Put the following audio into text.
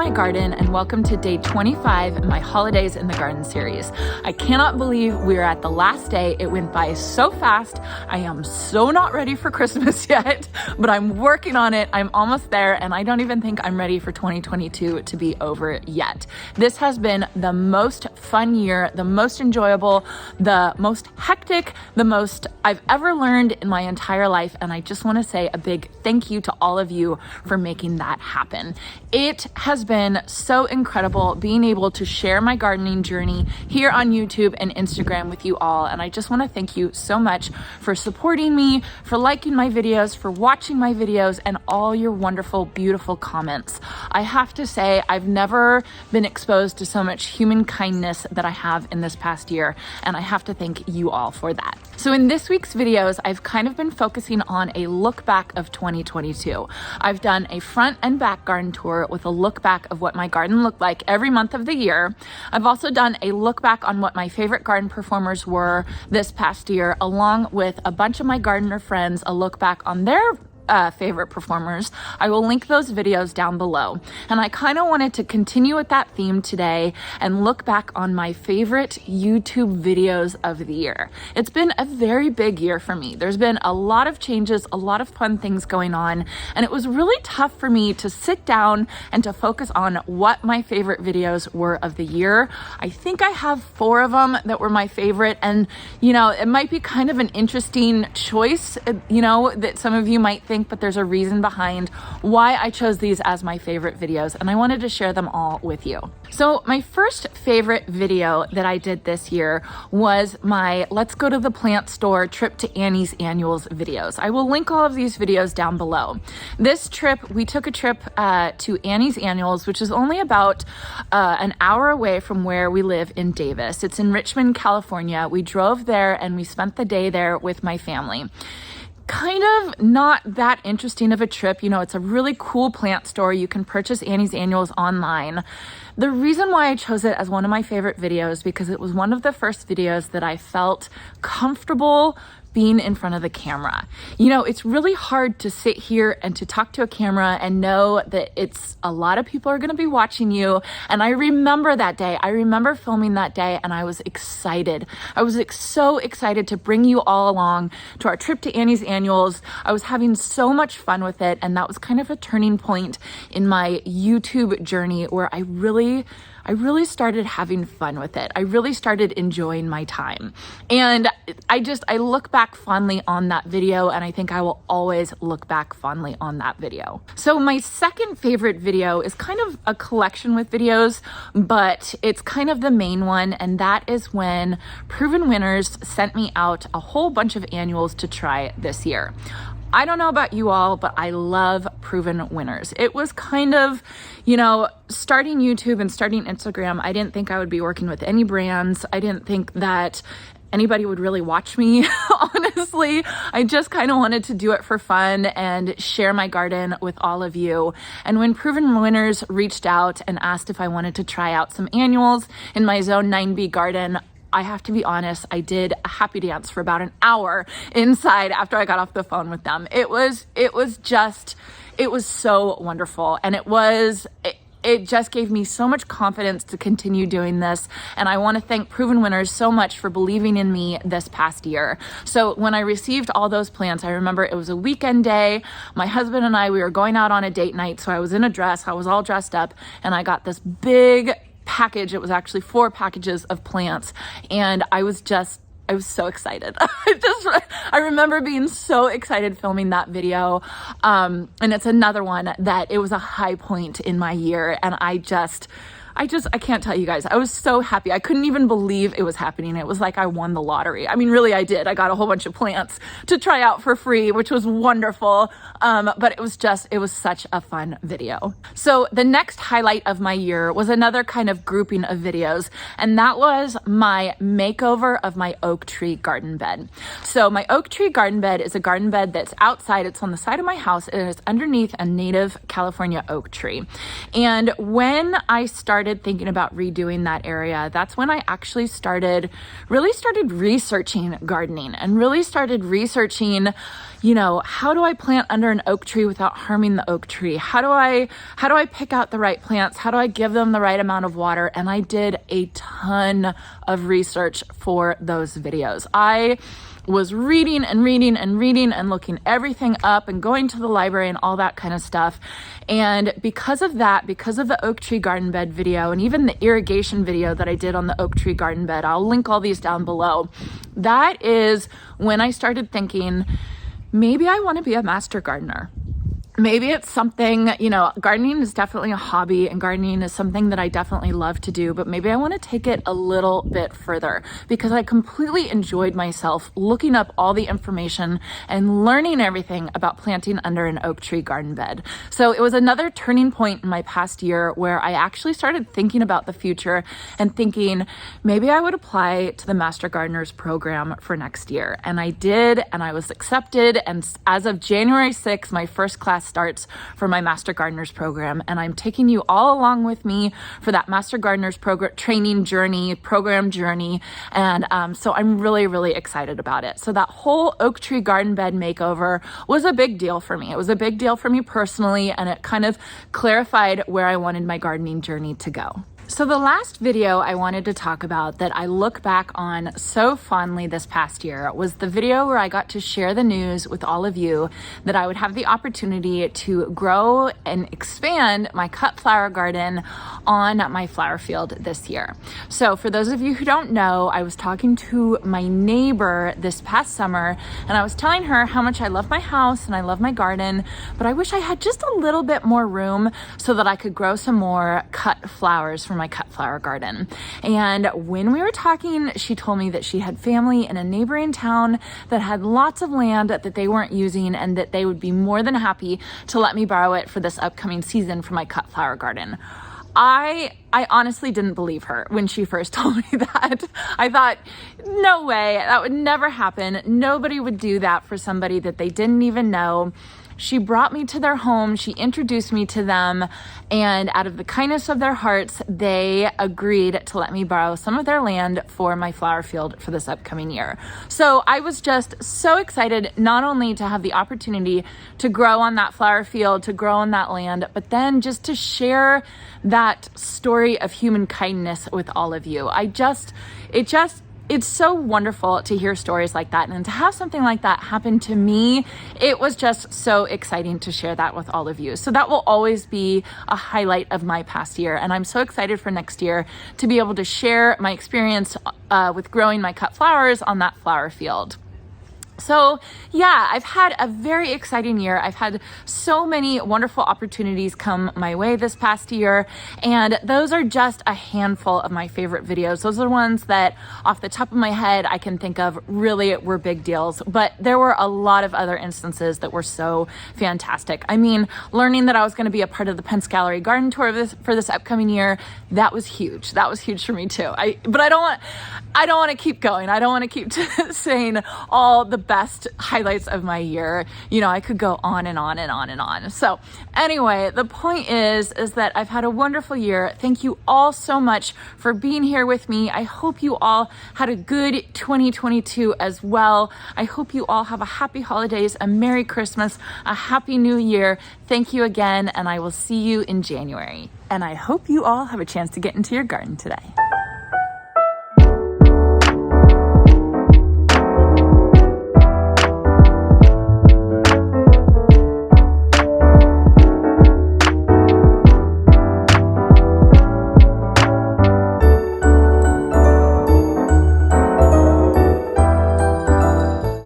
my garden and welcome to day 25 in my Holidays in the Garden series. I cannot believe we're at the last day. It went by so fast. I am so not ready for Christmas yet, but I'm working on it. I'm almost there, and I don't even think I'm ready for 2022 to be over yet. This has been the most fun year, the most enjoyable, the most hectic, the most I've ever learned in my entire life, and I just want to say a big thank you to all of you for making that happen. It has been so incredible being able to share my gardening journey here on YouTube and Instagram with you all, and I just want to thank you so much for supporting me, for liking my videos, for watching my videos, and all your wonderful, beautiful comments. I have to say, I've never been exposed to so much human kindness that I have in this past year, and I have to thank you all for that. So in this week's videos, I've kind of been focusing on a look back of 2022. I've done a front and back garden tour with a look back of what my garden looked like every month of the year. I've also done a look back on what my favorite garden performers were this past year, along with a bunch of my gardener friends, a look back on their favorite performers. I will link those videos down below. And I kind of wanted to continue with that theme today and look back on my favorite YouTube videos of the year. It's been a very big year for me. There's been a lot of changes, a lot of fun things going on, and it was really tough for me to sit down and to focus on what my favorite videos were of the year. I think I have 4 of them that were my favorite, and it might be kind of an interesting choice, that some of you might think, but there's a reason behind why I chose these as my favorite videos, and I wanted to share them all with you. So my first favorite video that I did this year was my Let's Go to the Plant Store trip to Annie's Annuals videos. I will link all of these videos down below. This trip, we took a trip to Annie's Annuals, which is only about an hour away from where we live in Davis. It's in Richmond, California. We drove there and we spent the day there with my family. Kind of not that interesting of a trip. It's a really cool plant store. You can purchase Annie's Annuals online. The reason why I chose it as one of my favorite videos, because it was one of the first videos that I felt comfortable being in front of the camera. It's really hard to sit here and to talk to a camera and know that it's a lot of people are going to be watching you. And I remember that day. I remember filming that day, and I was excited. I was so excited to bring you all along to our trip to Annie's Annuals. I was having so much fun with it, and that was kind of a turning point in my YouTube journey where I really started having fun with it. I really started enjoying my time. And I look back fondly on that video, and I think I will always look back fondly on that video. So my second favorite video is kind of a collection with videos, but it's kind of the main one, and that is when Proven Winners sent me out a whole bunch of annuals to try this year. I don't know about you all, but I love Proven Winners. It was kind of, starting YouTube and starting Instagram, I didn't think I would be working with any brands. I didn't think that anybody would really watch me, honestly. I just kind of wanted to do it for fun and share my garden with all of you. And when Proven Winners reached out and asked if I wanted to try out some annuals in my Zone 9B garden, I have to be honest, I did a happy dance for about an hour inside after I got off the phone with them. It was so wonderful. And it just gave me so much confidence to continue doing this. And I want to thank Proven Winners so much for believing in me this past year. So when I received all those plants, I remember it was a weekend day. My husband and we were going out on a date night. So I was in a dress, I was all dressed up, and I got this big package. It was actually 4 packages of plants, and I was so excited. I remember being so excited filming that video. And it's another one that it was a high point in my year, and I can't tell you guys. I was so happy. I couldn't even believe it was happening. It was like I won the lottery. I mean, really, I did. I got a whole bunch of plants to try out for free, which was wonderful. But it was such a fun video. So the next highlight of my year was another kind of grouping of videos, and that was my makeover of my oak tree garden bed. So my oak tree garden bed is a garden bed that's outside. It's on the side of my house, and it's underneath a native California oak tree. And when I started started thinking about redoing that area, that's when I actually really started researching gardening and really started researching, how do I plant under an oak tree without harming the oak tree? How do I pick out the right plants? How do I give them the right amount of water? And I did a ton of research for those videos. I was reading and looking everything up and going to the library and all that kind of stuff. And because of the oak tree garden bed video and even the irrigation video that I did on the oak tree garden bed, I'll link all these down below. That is when I started thinking, maybe I want to be a master gardener. Maybe it's something, gardening is definitely a hobby and gardening is something that I definitely love to do, but maybe I want to take it a little bit further because I completely enjoyed myself looking up all the information and learning everything about planting under an oak tree garden bed. So it was another turning point in my past year where I actually started thinking about the future and thinking maybe I would apply to the Master Gardeners program for next year. And I did, and I was accepted. And as of January 6th, my first class starts for my Master Gardeners program, and I'm taking you all along with me for that Master Gardeners program journey, and so I'm really excited about it. So that whole oak tree garden bed makeover was a big deal for me. It was a big deal for me personally, and it kind of clarified where I wanted my gardening journey to go. So the last video I wanted to talk about that I look back on so fondly this past year was the video where I got to share the news with all of you that I would have the opportunity to grow and expand my cut flower garden on my flower field this year. So for those of you who don't know, I was talking to my neighbor this past summer and I was telling her how much I love my house and I love my garden, but I wish I had just a little bit more room so that I could grow some more cut flowers for my cut flower garden. And when we were talking, she told me that she had family in a neighboring town that had lots of land that they weren't using and that they would be more than happy to let me borrow it for this upcoming season for my cut flower garden. I honestly didn't believe her when she first told me that. I thought, no way, that would never happen. Nobody would do that for somebody that they didn't even know. She brought me to their home, she introduced me to them, and out of the kindness of their hearts, they agreed to let me borrow some of their land for my flower field for this upcoming year. So I was just so excited not only to have the opportunity to grow on that flower field, to grow on that land, but then just to share that story of human kindness with all of you. It's so wonderful to hear stories like that, and to have something like that happen to me, it was just so exciting to share that with all of you. So that will always be a highlight of my past year, and I'm so excited for next year to be able to share my experience with growing my cut flowers on that flower field. So yeah, I've had a very exciting year. I've had so many wonderful opportunities come my way this past year, and those are just a handful of my favorite videos. Those are ones that off the top of my head I can think of really were big deals, but there were a lot of other instances that were so fantastic. I mean, learning that I was going to be a part of the Pence Gallery Garden Tour for this upcoming year, that was huge. That was huge for me too. But I don't want to keep going. I don't want to keep saying all the best highlights of my year. I could go on and on and on and on. So anyway, the point is that I've had a wonderful year. Thank you all so much for being here with me. I hope you all had a good 2022 as well. I hope you all have a happy holidays, a Merry Christmas, a Happy New Year. Thank you again, and I will see you in January. And I hope you all have a chance to get into your garden today.